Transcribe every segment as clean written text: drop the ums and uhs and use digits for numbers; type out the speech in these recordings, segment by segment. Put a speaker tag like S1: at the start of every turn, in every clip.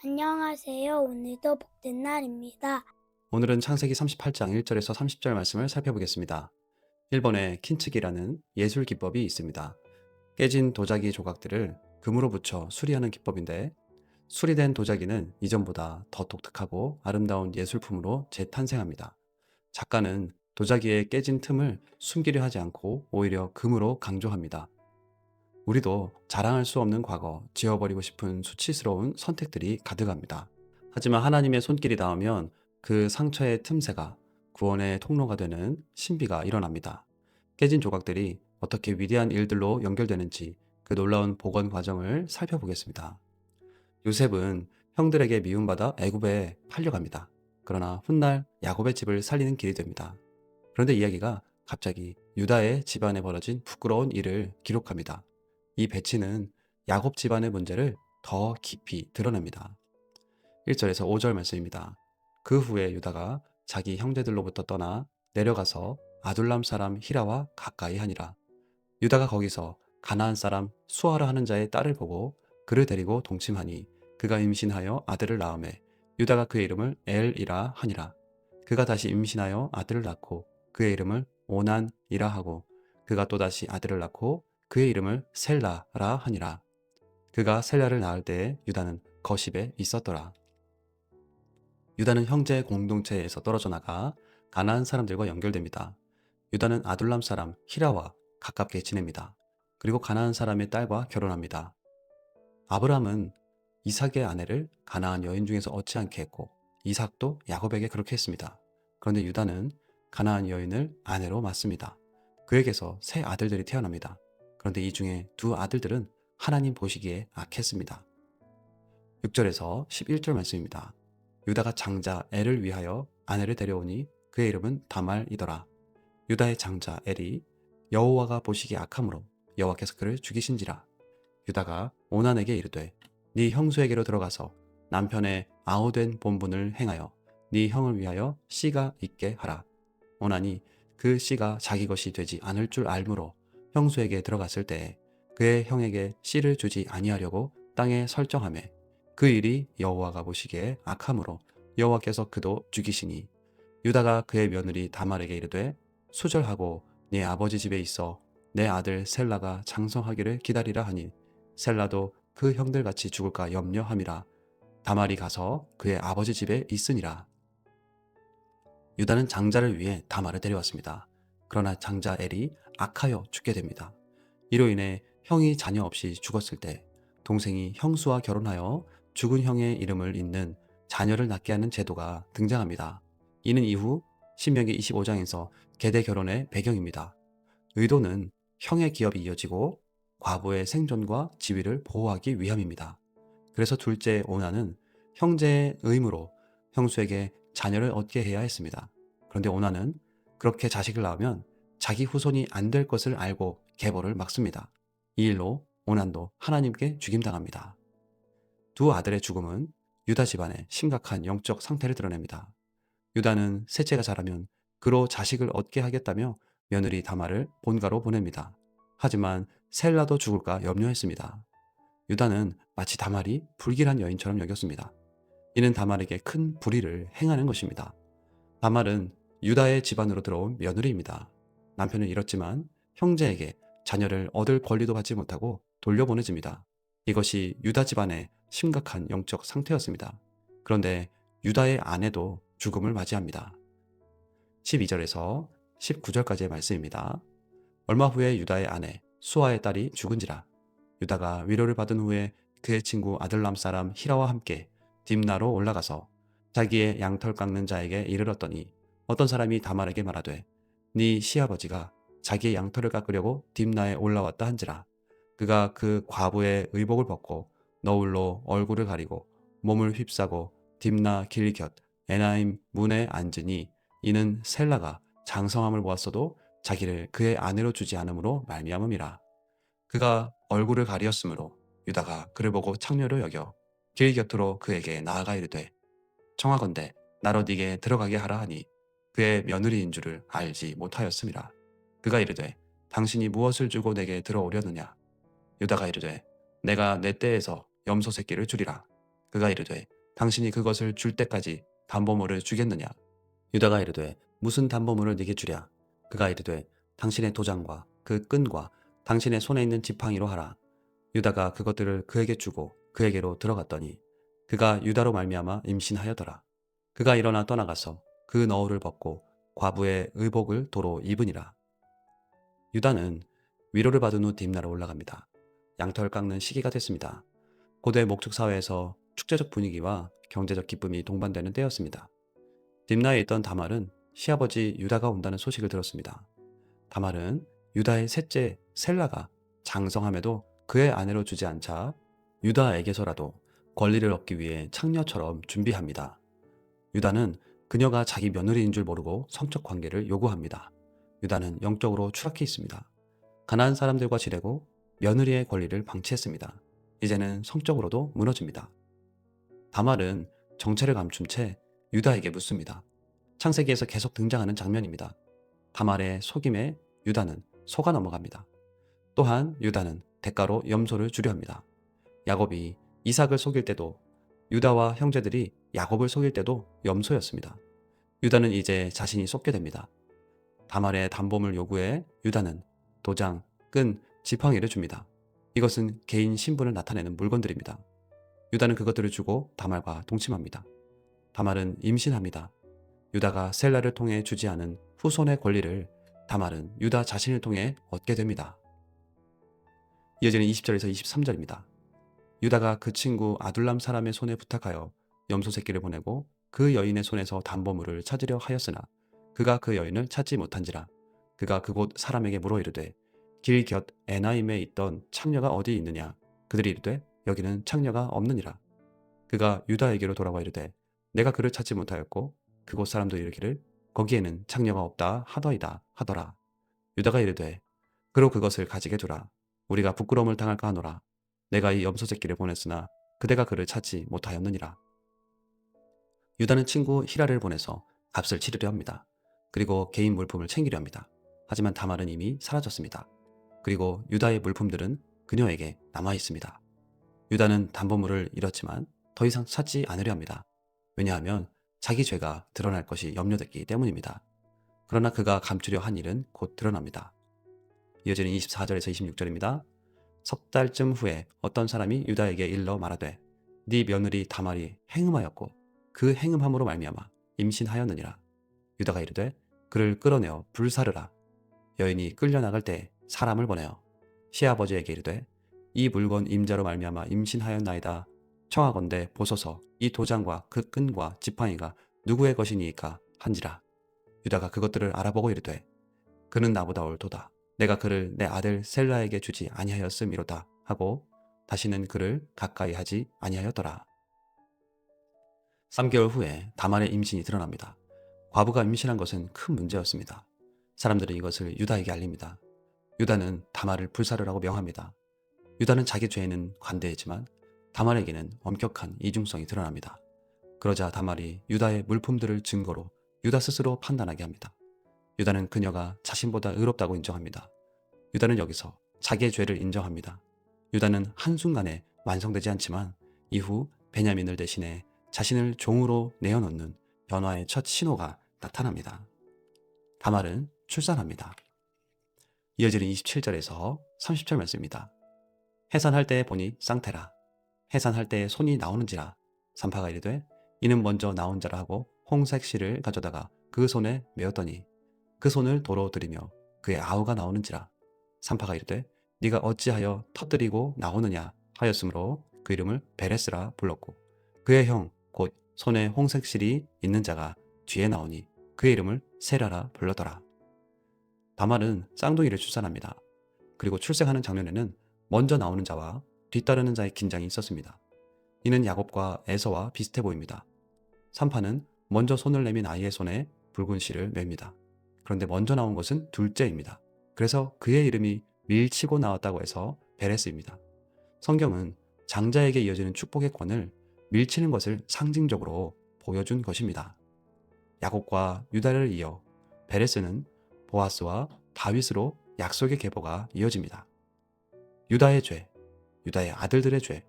S1: 안녕하세요. 오늘도 복된 날입니다.
S2: 오늘은 창세기 38장 1절에서 30절 말씀을 살펴보겠습니다. 일본에 킨츠기라는 예술 기법이 있습니다. 깨진 도자기 조각들을 금으로 붙여 수리하는 기법인데, 수리된 도자기는 이전보다 더 독특하고 아름다운 예술품으로 재탄생합니다. 작가는 도자기의 깨진 틈을 숨기려 하지 않고 오히려 금으로 강조합니다. 우리도 자랑할 수 없는 과거, 지워버리고 싶은 수치스러운 선택들이 가득합니다. 하지만 하나님의 손길이 닿으면 그 상처의 틈새가 구원의 통로가 되는 신비가 일어납니다. 깨진 조각들이 어떻게 위대한 일들로 연결되는지 그 놀라운 복원 과정을 살펴보겠습니다. 요셉은 형들에게 미움받아 애굽에 팔려갑니다. 그러나 훗날 야곱의 집을 살리는 길이 됩니다. 그런데 이야기가 갑자기 유다의 집안에 벌어진 부끄러운 일을 기록합니다. 이 배치는 야곱 집안의 문제를 더 깊이 드러냅니다. 1절에서 5절 말씀입니다. 그 후에 유다가 자기 형제들로부터 떠나 내려가서 아둘람 사람 히라와 가까이 하니라. 유다가 거기서 가나안 사람 수아라 하는 자의 딸을 보고 그를 데리고 동침하니 그가 임신하여 아들을 낳음에 유다가 그의 이름을 엘이라 하니라. 그가 다시 임신하여 아들을 낳고 그의 이름을 오난이라 하고 그가 또다시 아들을 낳고 그의 이름을 셀라라 하니라. 그가 셀라를 낳을 때에 유다는 거십에 있었더라. 유다는 형제 공동체에서 떨어져 나가 가나안 사람들과 연결됩니다. 유다는 아둘람 사람 히라와 가깝게 지냅니다. 그리고 가나안 사람의 딸과 결혼합니다. 아브라함은 이삭의 아내를 가나안 여인 중에서 얻지 않게 했고 이삭도 야곱에게 그렇게 했습니다. 그런데 유다는 가나안 여인을 아내로 맞습니다. 그에게서 세 아들들이 태어납니다. 그런데 이 중에 두 아들들은 하나님 보시기에 악했습니다. 6절에서 11절 말씀입니다. 유다가 장자 엘을 위하여 아내를 데려오니 그의 이름은 다말이더라. 유다의 장자 엘이 여호와가 보시기에 악함으로 여호와께서 그를 죽이신지라. 유다가 오난에게 이르되 네 형수에게로 들어가서 남편의 아우된 본분을 행하여 네 형을 위하여 씨가 있게 하라. 오난이 그 씨가 자기 것이 되지 않을 줄 알므로 형수에게 들어갔을 때에 그의 형에게 씨를 주지 아니하려고 땅에 설정하매 그 일이 여호와가 보시기에 악함으로 여호와께서 그도 죽이시니 유다가 그의 며느리 다말에게 이르되 수절하고 네 아버지 집에 있어 내 아들 셀라가 장성하기를 기다리라 하니 셀라도 그 형들같이 죽을까 염려함이라. 다말이 가서 그의 아버지 집에 있으니라. 유다는 장자를 위해 다말을 데려왔습니다. 그러나 장자 엘이 악하여 죽게 됩니다. 이로 인해 형이 자녀 없이 죽었을 때 동생이 형수와 결혼하여 죽은 형의 이름을 잇는 자녀를 낳게 하는 제도가 등장합니다. 이는 이후 신명기 25장에서 계대 결혼의 배경입니다. 의도는 형의 기업이 이어지고 과부의 생존과 지위를 보호하기 위함입니다. 그래서 둘째 오나는 형제의 의무로 형수에게 자녀를 얻게 해야 했습니다. 그런데 오나는 그렇게 자식을 낳으면 자기 후손이 안 될 것을 알고 계보를 막습니다. 이 일로 오난도 하나님께 죽임당합니다. 두 아들의 죽음은 유다 집안의 심각한 영적 상태를 드러냅니다. 유다는 셋째가 자라면 그로 자식을 얻게 하겠다며 며느리 다말을 본가로 보냅니다. 하지만 셀라도 죽을까 염려했습니다. 유다는 마치 다말이 불길한 여인처럼 여겼습니다. 이는 다말에게 큰 불의를 행하는 것입니다. 다말은 유다의 집안으로 들어온 며느리입니다. 남편은 잃었지만 형제에게 자녀를 얻을 권리도 받지 못하고 돌려보내집니다. 이것이 유다 집안의 심각한 영적 상태였습니다. 그런데 유다의 아내도 죽음을 맞이합니다. 12절에서 19절까지의 말씀입니다. 얼마 후에 유다의 아내 수아의 딸이 죽은지라. 유다가 위로를 받은 후에 그의 친구 아들람 사람 히라와 함께 딥나로 올라가서 자기의 양털 깎는 자에게 이르렀더니 어떤 사람이 다말에게 말하되 네 시아버지가 자기의 양털을 깎으려고 딥나에 올라왔다 한지라. 그가 그 과부의 의복을 벗고 너울로 얼굴을 가리고 몸을 휩싸고 딥나 길 곁 에나임 문에 앉으니 이는 셀라가 장성함을 보았어도 자기를 그의 아내로 주지 않음으로 말미암음이라. 그가 얼굴을 가리었으므로 유다가 그를 보고 창녀로 여겨 길 곁으로 그에게 나아가 이르되 청하건대 나로 네게 들어가게 하라 하니 그의 며느리인 줄을 알지 못하였음이라. 그가 이르되 당신이 무엇을 주고 내게 들어오려느냐. 유다가 이르되 내가 내 떼에서 염소 새끼를 주리라. 그가 이르되 당신이 그것을 줄 때까지 담보물을 주겠느냐? 유다가 이르되 무슨 담보물을 네게 주랴? 그가 이르되 당신의 도장과 그 끈과 당신의 손에 있는 지팡이로 하라. 유다가 그것들을 그에게 주고 그에게로 들어갔더니 그가 유다로 말미암아 임신하여더라. 그가 일어나 떠나가서 그 너울을 벗고 과부의 의복을 도로 입으니라. 유다는 위로를 받은 후 딥나로 올라갑니다. 양털 깎는 시기가 됐습니다. 고대 목축 사회에서 축제적 분위기와 경제적 기쁨이 동반되는 때였습니다. 딥나에 있던 다말은 시아버지 유다가 온다는 소식을 들었습니다. 다말은 유다의 셋째 셀라가 장성함에도 그의 아내로 주지 않자 유다에게서라도 권리를 얻기 위해 창녀처럼 준비합니다. 유다는 그녀가 자기 며느리인 줄 모르고 성적 관계를 요구합니다. 유다는 영적으로 추락해 있습니다. 가난한 사람들과 지내고 며느리의 권리를 방치했습니다. 이제는 성적으로도 무너집니다. 다말은 정체를 감춘 채 유다에게 묻습니다. 창세기에서 계속 등장하는 장면입니다. 다말의 속임에 유다는 속아 넘어갑니다. 또한 유다는 대가로 염소를 주려 합니다. 야곱이 이삭을 속일 때도 유다와 형제들이 야곱을 속일 때도 염소였습니다. 유다는 이제 자신이 속게 됩니다. 다말의 담보물 요구에 유다는 도장, 끈, 지팡이를 줍니다. 이것은 개인 신분을 나타내는 물건들입니다. 유다는 그것들을 주고 다말과 동침합니다. 다말은 임신합니다. 유다가 셀라를 통해 주지 않은 후손의 권리를 다말은 유다 자신을 통해 얻게 됩니다. 이어지는 20절에서 23절입니다. 유다가 그 친구 아둘람 사람의 손에 부탁하여 염소 새끼를 보내고 그 여인의 손에서 담보물을 찾으려 하였으나 그가 그 여인을 찾지 못한지라. 그가 그곳 사람에게 물어 이르되 길 곁 에나임에 있던 창녀가 어디 있느냐? 그들이 이르되 여기는 창녀가 없느니라. 그가 유다에게로 돌아와 이르되 내가 그를 찾지 못하였고 그곳 사람도 이르기를 거기에는 창녀가 없다 하더이다 하더라. 유다가 이르되 그로 그것을 가지게 두라. 우리가 부끄러움을 당할까 하노라. 내가 이 염소 새끼를 보냈으나 그대가 그를 찾지 못하였느니라. 유다는 친구 히라를 보내서 값을 치르려 합니다. 그리고 개인 물품을 챙기려 합니다. 하지만 다말은 이미 사라졌습니다. 그리고 유다의 물품들은 그녀에게 남아 있습니다. 유다는 담보물을 잃었지만 더 이상 찾지 않으려 합니다. 왜냐하면 자기 죄가 드러날 것이 염려됐기 때문입니다. 그러나 그가 감추려 한 일은 곧 드러납니다. 이어지는 24절에서 26절입니다. 석 달쯤 후에 어떤 사람이 유다에게 일러 말하되 네 며느리 다말이 행음하였고 그 행음함으로 말미암아 임신하였느니라. 유다가 이르되 그를 끌어내어 불사르라. 여인이 끌려나갈 때 사람을 보내어 시아버지에게 이르되 이 물건 임자로 말미암아 임신하였나이다. 청하건대 보소서 이 도장과 그 끈과 지팡이가 누구의 것이니이까 한지라. 유다가 그것들을 알아보고 이르되 그는 나보다 옳도다. 내가 그를 내 아들 셀라에게 주지 아니하였음이로다 하고 다시는 그를 가까이 하지 아니하였더라. 3개월 후에 다말의 임신이 드러납니다. 과부가 임신한 것은 큰 문제였습니다. 사람들은 이것을 유다에게 알립니다. 유다는 다말을 불사르라고 명합니다. 유다는 자기 죄에는 관대했지만 다말에게는 엄격한 이중성이 드러납니다. 그러자 다말이 유다의 물품들을 증거로 유다 스스로 판단하게 합니다. 유다는 그녀가 자신보다 의롭다고 인정합니다. 유다는 여기서 자기의 죄를 인정합니다. 유다는 한순간에 완성되지 않지만 이후 베냐민을 대신해 자신을 종으로 내어놓는 변화의 첫 신호가 나타납니다. 다말은 출산합니다. 이어지는 27절에서 30절 말씀입니다. 해산할 때에 보니 쌍태라. 해산할 때에 손이 나오는지라. 산파가 이르되 이는 먼저 나온 자라 하고 홍색 실을 가져다가 그 손에 메었더니 그 손을 도로 들이며 그의 아우가 나오는지라. 산파가 이르되 네가 어찌하여 터뜨리고 나오느냐 하였으므로 그 이름을 베레스라 불렀고 그의 형 곧 손에 홍색 실이 있는 자가 뒤에 나오니 그의 이름을 세라라 불렀더라. 다말은 쌍둥이를 출산합니다. 그리고 출생하는 장면에는 먼저 나오는 자와 뒤따르는 자의 긴장이 있었습니다. 이는 야곱과 에서와 비슷해 보입니다. 산파는 먼저 손을 내민 아이의 손에 붉은 실을 맵니다. 그런데 먼저 나온 것은 둘째입니다. 그래서 그의 이름이 밀치고 나왔다고 해서 베레스입니다. 성경은 장자에게 이어지는 축복의 권을 밀치는 것을 상징적으로 보여준 것입니다. 야곱과 유다를 이어 베레스는 보아스와 다윗으로 약속의 계보가 이어집니다. 유다의 죄, 유다의 아들들의 죄,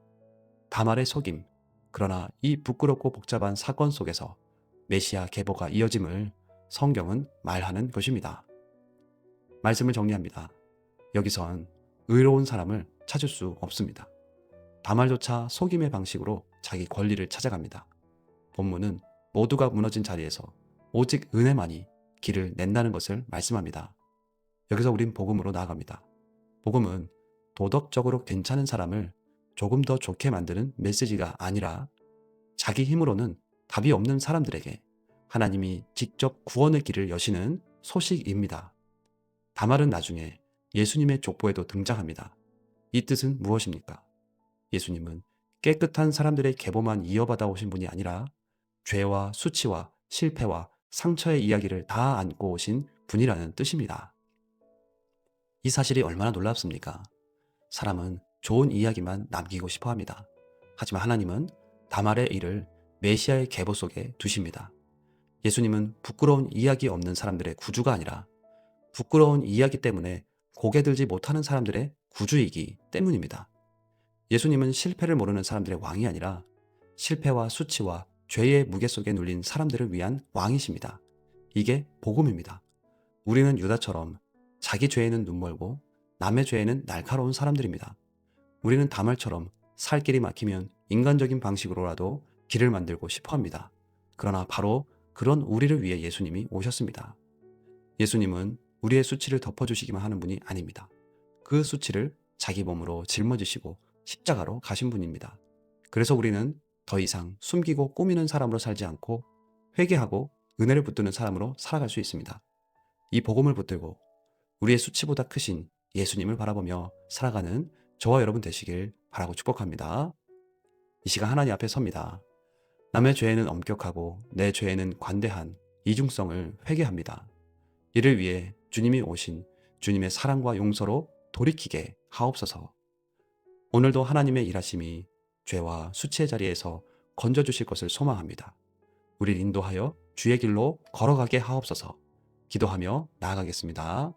S2: 다말의 속임. 그러나 이 부끄럽고 복잡한 사건 속에서 메시아 계보가 이어짐을 성경은 말하는 것입니다. 말씀을 정리합니다. 여기선 의로운 사람을 찾을 수 없습니다. 다말조차 속임의 방식으로 자기 권리를 찾아갑니다. 본문은 모두가 무너진 자리에서 오직 은혜만이 길을 낸다는 것을 말씀합니다. 여기서 우린 복음으로 나아갑니다. 복음은 도덕적으로 괜찮은 사람을 조금 더 좋게 만드는 메시지가 아니라 자기 힘으로는 답이 없는 사람들에게 하나님이 직접 구원의 길을 여시는 소식입니다. 다말은 나중에 예수님의 족보에도 등장합니다. 이 뜻은 무엇입니까? 예수님은 깨끗한 사람들의 계보만 이어받아 오신 분이 아니라 죄와 수치와 실패와 상처의 이야기를 다 안고 오신 분이라는 뜻입니다. 이 사실이 얼마나 놀랍습니까? 사람은 좋은 이야기만 남기고 싶어 합니다. 하지만 하나님은 다말의 일을 메시아의 계보 속에 두십니다. 예수님은 부끄러운 이야기 없는 사람들의 구주가 아니라 부끄러운 이야기 때문에 고개 들지 못하는 사람들의 구주이기 때문입니다. 예수님은 실패를 모르는 사람들의 왕이 아니라 실패와 수치와 죄의 무게 속에 눌린 사람들을 위한 왕이십니다. 이게 복음입니다. 우리는 유다처럼 자기 죄에는 눈멀고 남의 죄에는 날카로운 사람들입니다. 우리는 다말처럼 살 길이 막히면 인간적인 방식으로라도 길을 만들고 싶어 합니다. 그러나 바로 그런 우리를 위해 예수님이 오셨습니다. 예수님은 우리의 수치를 덮어주시기만 하는 분이 아닙니다. 그 수치를 자기 몸으로 짊어지시고 십자가로 가신 분입니다. 그래서 우리는 더 이상 숨기고 꾸미는 사람으로 살지 않고 회개하고 은혜를 붙드는 사람으로 살아갈 수 있습니다. 이 복음을 붙들고 우리의 수치보다 크신 예수님을 바라보며 살아가는 저와 여러분 되시길 바라고 축복합니다. 이 시간 하나님 앞에 섭니다. 남의 죄에는 엄격하고 내 죄에는 관대한 이중성을 회개합니다. 이를 위해 주님이 오신 주님의 사랑과 용서로 돌이키게 하옵소서. 오늘도 하나님의 일하심이 죄와 수치의 자리에서 건져주실 것을 소망합니다. 우리를 인도하여 주의 길로 걸어가게 하옵소서. 기도하며 나아가겠습니다.